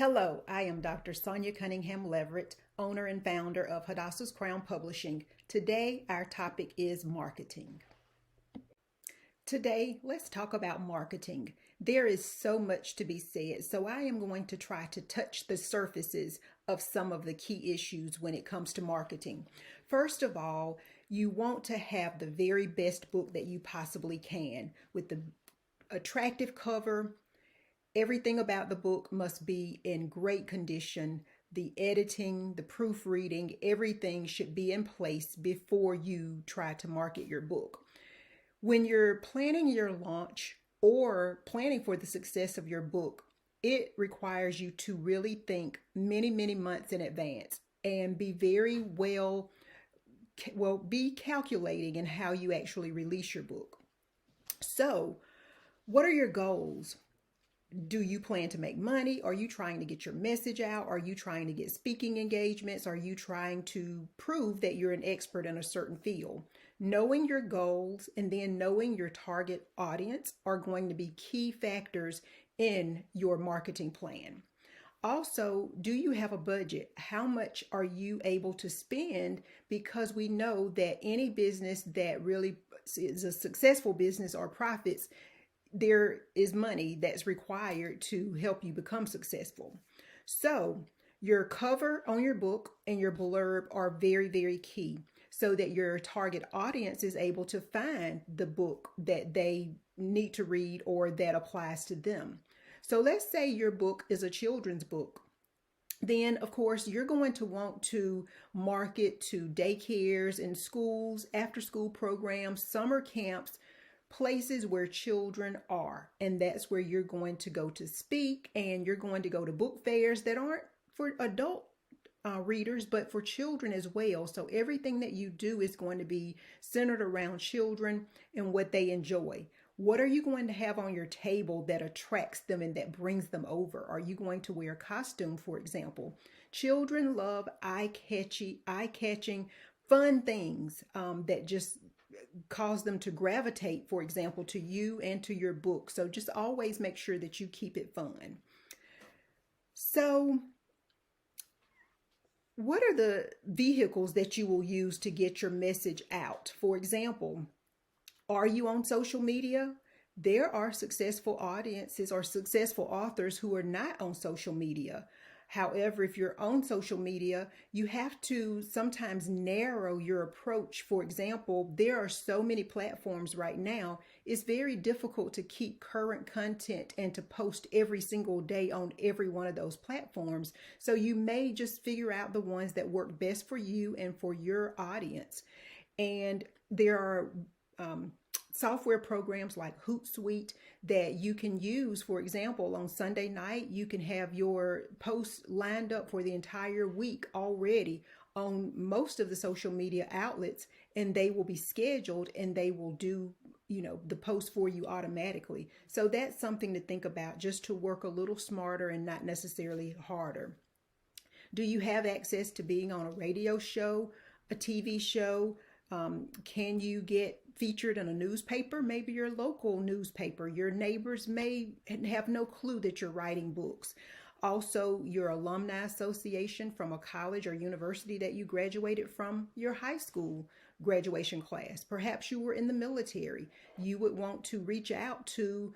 Hello, I am Dr. Sonia Cunningham Leverett, owner and founder of Hadassah's Crown Publishing. Today, our topic is marketing. Today, let's talk about marketing. There is so much to be said, so I am going to try to touch the surfaces of some of the key issues when it comes to marketing. First of all, you want to have the very best book that you possibly can with the attractive cover. Everything about the book must be in great condition. The editing, the proofreading, everything should be in place before you try to market your book. When you're planning your launch or planning for the success of your book, it requires you to really think many months in advance and be very be calculating in how you actually release your book. So, what are your goals? Do you plan to make money? Are you trying to get your message out? Are you trying to get speaking engagements? Are you trying to prove that you're an expert in a certain field? Knowing your goals and then knowing your target audience are going to be key factors in your marketing plan. Also, do you have a budget? How much are you able to spend? Because we know that any business that really is a successful business or profits, there is money that's required to help you become successful. So your cover on your book and your blurb are very key so that your target audience is able to find the book that they need to read or that applies to them. So let's say your book is a children's book. Then, of course, you're going to want to market to daycares and schools, after-school programs, summer camps, places where children are, and that's where you're going to go to speak, and you're going to go to book fairs that aren't for adult readers but for children as well. So everything that you do is going to be centered around children and what they enjoy. What are you going to have on your table that attracts them and that brings them over? Are you going to wear a costume, for example? Children love eye-catching, fun things that just cause them to gravitate, for example, to you and to your book. So just always make sure that you keep it fun. So what are the vehicles that you will use to get your message out? For example, are you on social media? There are successful audiences or successful authors who are not on social media. However, if you're on social media, you have to sometimes narrow your approach. For example, there are so many platforms right now, it's very difficult to keep current content and to post every single day on every one of those platforms. So you may just figure out the ones that work best for you and for your audience. And there are software programs like Hootsuite that you can use. For example, on Sunday night, you can have your posts lined up for the entire week already on most of the social media outlets, and they will be scheduled and they will do, the post for you automatically. So that's something to think about, just to work a little smarter and not necessarily harder. Do you have access to being on a radio show, a TV show? Can you get featured in a newspaper, maybe your local newspaper? Your neighbors may have no clue that you're writing books. Also, your alumni association from a college or university that you graduated from, your high school graduation class. Perhaps you were in the military. You would want to reach out to,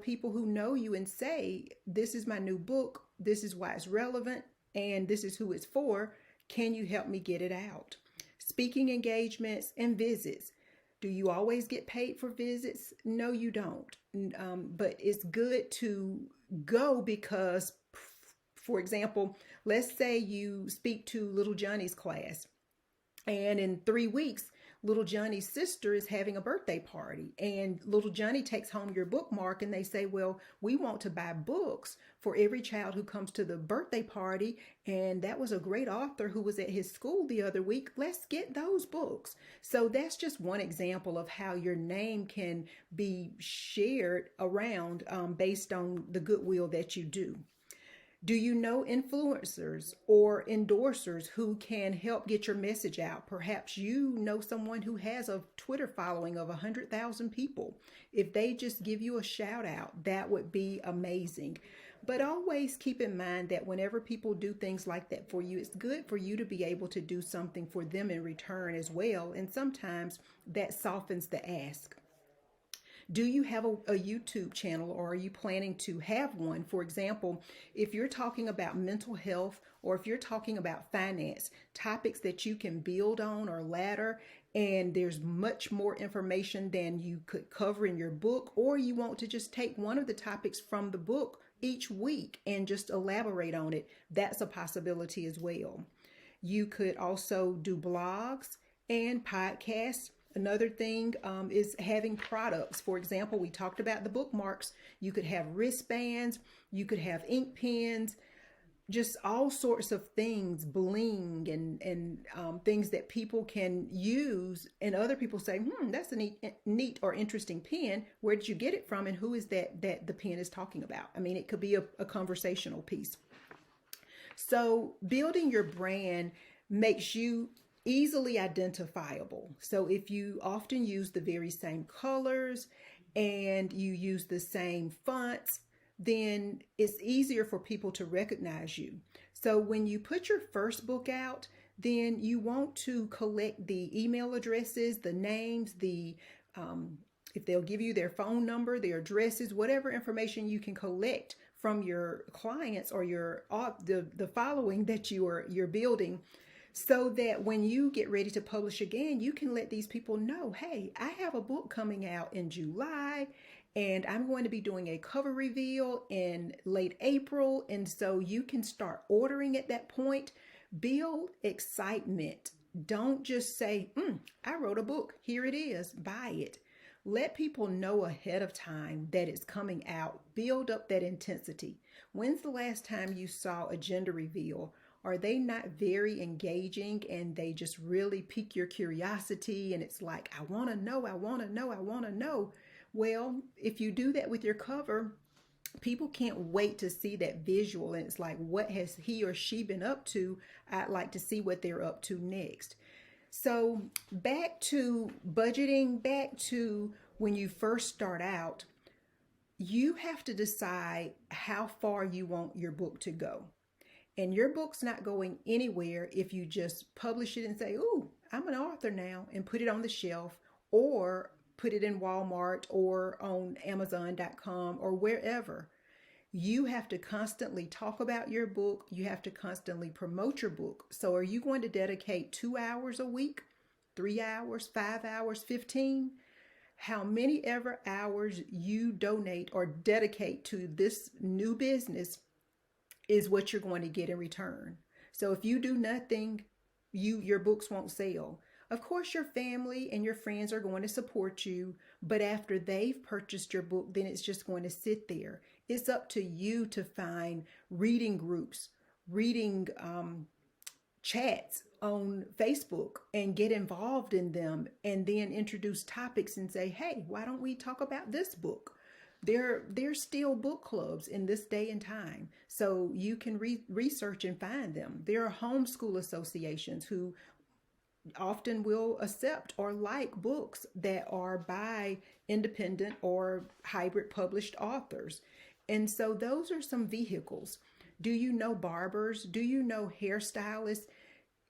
people who know you and say, this is my new book, this is why it's relevant, and this is who it's for. Can you help me get it out? Speaking engagements and visits. Do you always get paid for visits? No, you don't. But it's good to go because, for example, let's say you speak to little Johnny's class, and in 3 weeks, little Johnny's sister is having a birthday party, and little Johnny takes home your bookmark and they say, well, we want to buy books for every child who comes to the birthday party, and that was a great author who was at his school the other week. Let's get those books. So that's just one example of how your name can be shared around based on the goodwill that you do. Do you know influencers or endorsers who can help get your message out? Perhaps you know someone who has a Twitter following of 100,000 people. If they just give you a shout out, that would be amazing. But always keep in mind that whenever people do things like that for you, it's good for you to be able to do something for them in return as well. And sometimes that softens the ask. Do you have a YouTube channel, or are you planning to have one? For example, if you're talking about mental health, or if you're talking about finance, topics that you can build on or ladder, and there's much more information than you could cover in your book, or you want to just take one of the topics from the book each week and just elaborate on it, that's a possibility as well. You could also do blogs and podcasts. Another thing is having products. For example, we talked about the bookmarks. You could have wristbands, you could have ink pens, just all sorts of things, bling and things that people can use. And other people say, that's a neat or interesting pen. Where did you get it from? And who is that the pen is talking about? I mean, it could be a conversational piece. So building your brand makes you easily identifiable. So if you often use the very same colors and you use the same fonts, then it's easier for people to recognize you. So when you put your first book out, then you want to collect the email addresses, the names, if they'll give you their phone number, their addresses, whatever information you can collect from your clients or the following that you're building, so that when you get ready to publish again, you can let these people know, hey, I have a book coming out in July, and I'm going to be doing a cover reveal in late April. And so you can start ordering at that point. Build excitement. Don't just say, I wrote a book. Here it is. Buy it. Let people know ahead of time that it's coming out. Build up that intensity. When's the last time you saw a gender reveal? Are they not very engaging and they just really pique your curiosity? And it's like, I want to know, I want to know, I want to know. Well, if you do that with your cover, people can't wait to see that visual. And it's like, what has he or she been up to? I'd like to see what they're up to next. So back to budgeting, back to when you first start out, you have to decide how far you want your book to go. And your book's not going anywhere if you just publish it and say, ooh, I'm an author now, and put it on the shelf, or put it in Walmart or on Amazon.com or wherever. You have to constantly talk about your book. You have to constantly promote your book. So are you going to dedicate 2 hours a week, 3 hours, 5 hours, 15? How many ever hours you donate or dedicate to this new business is what you're going to get in return. So if you do nothing, your books won't sell. Of course, your family and your friends are going to support you, but after they've purchased your book, then it's just going to sit there. It's up to you to find reading groups, reading chats on Facebook, and get involved in them, and then introduce topics and say, hey, why don't we talk about this book? There's still book clubs in this day and time, so you can research and find them. There are homeschool associations who often will accept or like books that are by independent or hybrid published authors. And so those are some vehicles. Do you know barbers? Do you know hairstylists?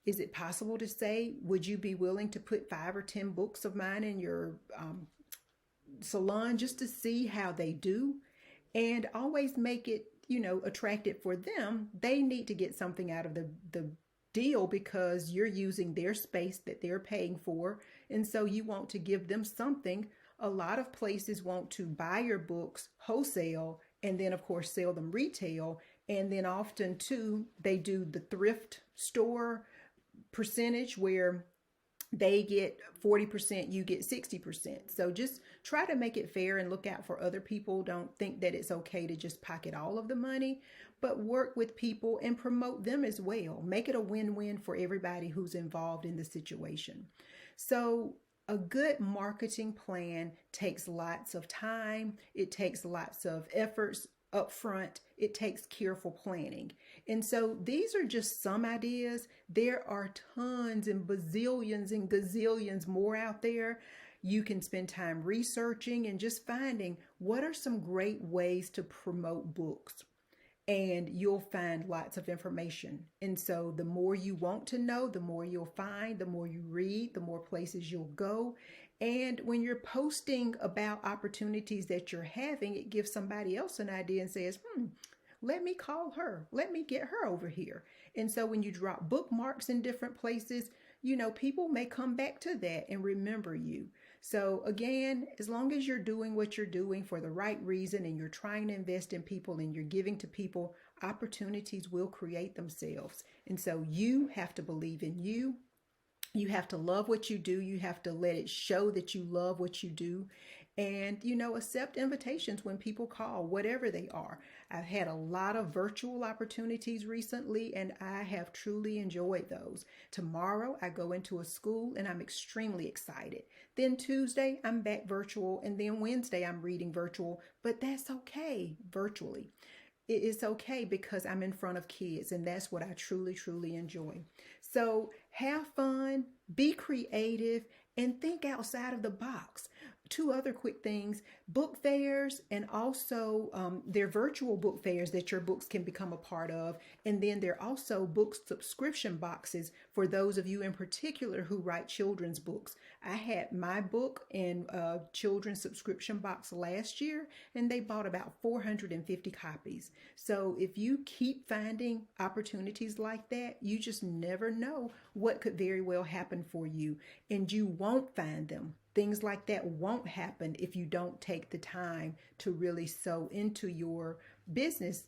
Is it possible to say, would you be willing to put 5 or 10 books of mine in your salon just to see how they do? And always make it, attractive for them. They need to get something out of the deal because you're using their space that they're paying for. And so you want to give them something. A lot of places want to buy your books wholesale and then of course sell them retail. And then often too, they do the thrift store percentage where they get 40%, you get 60%. So just try to make it fair and look out for other people. Don't think that it's okay to just pocket all of the money, but work with people and promote them as well. Make it a win-win for everybody who's involved in the situation. So a good marketing plan takes lots of time. It takes lots of efforts up front. It takes careful planning. And so these are just some ideas. There are tons and bazillions and gazillions more out there. You can spend time researching and just finding what are some great ways to promote books. and you'll find lots of information. And so the more you want to know, the more you'll find, the more you read, the more places you'll go. And when you're posting about opportunities that you're having, it gives somebody else an idea and says, let me call her. Let me get her over here. And so when you drop bookmarks in different places, people may come back to that and remember you. So again, as long as you're doing what you're doing for the right reason and you're trying to invest in people and you're giving to people, opportunities will create themselves. And so you have to believe in you. You have to love what you do. You have to let it show that you love what you do. And, accept invitations when people call, whatever they are. I've had a lot of virtual opportunities recently, and I have truly enjoyed those. Tomorrow, I go into a school, and I'm extremely excited. Then Tuesday, I'm back virtual, and then Wednesday, I'm reading virtual, but that's okay virtually. It's okay because I'm in front of kids, and that's what I truly, truly enjoy. So have fun, be creative, and think outside of the box. Two other quick things: book fairs, and also they're virtual book fairs that your books can become a part of. And then there are also book subscription boxes for those of you in particular who write children's books. I had my book in a children's subscription box last year, and they bought about 450 copies. So if you keep finding opportunities like that, you just never know what could very well happen for you, and you won't find them. Things like that won't happen if you don't take the time to really sow into your business,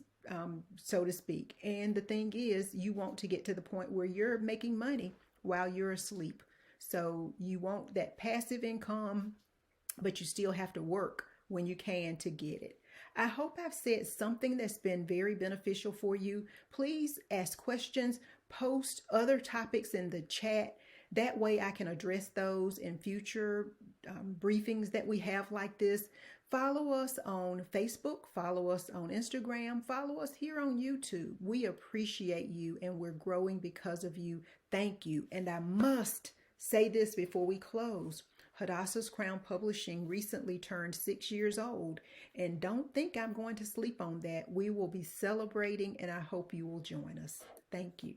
so to speak. And the thing is, you want to get to the point where you're making money while you're asleep. So you want that passive income, but you still have to work when you can to get it. I hope I've said something that's been very beneficial for you. Please ask questions, post other topics in the chat. That way I can address those in future briefings that we have like this. Follow us on Facebook, follow us on Instagram, follow us here on YouTube. We appreciate you, and we're growing because of you. Thank you. And I must say this before we close. Hadassah's Crown Publishing recently turned 6 years old, and don't think I'm going to sleep on that. We will be celebrating, and I hope you will join us. Thank you.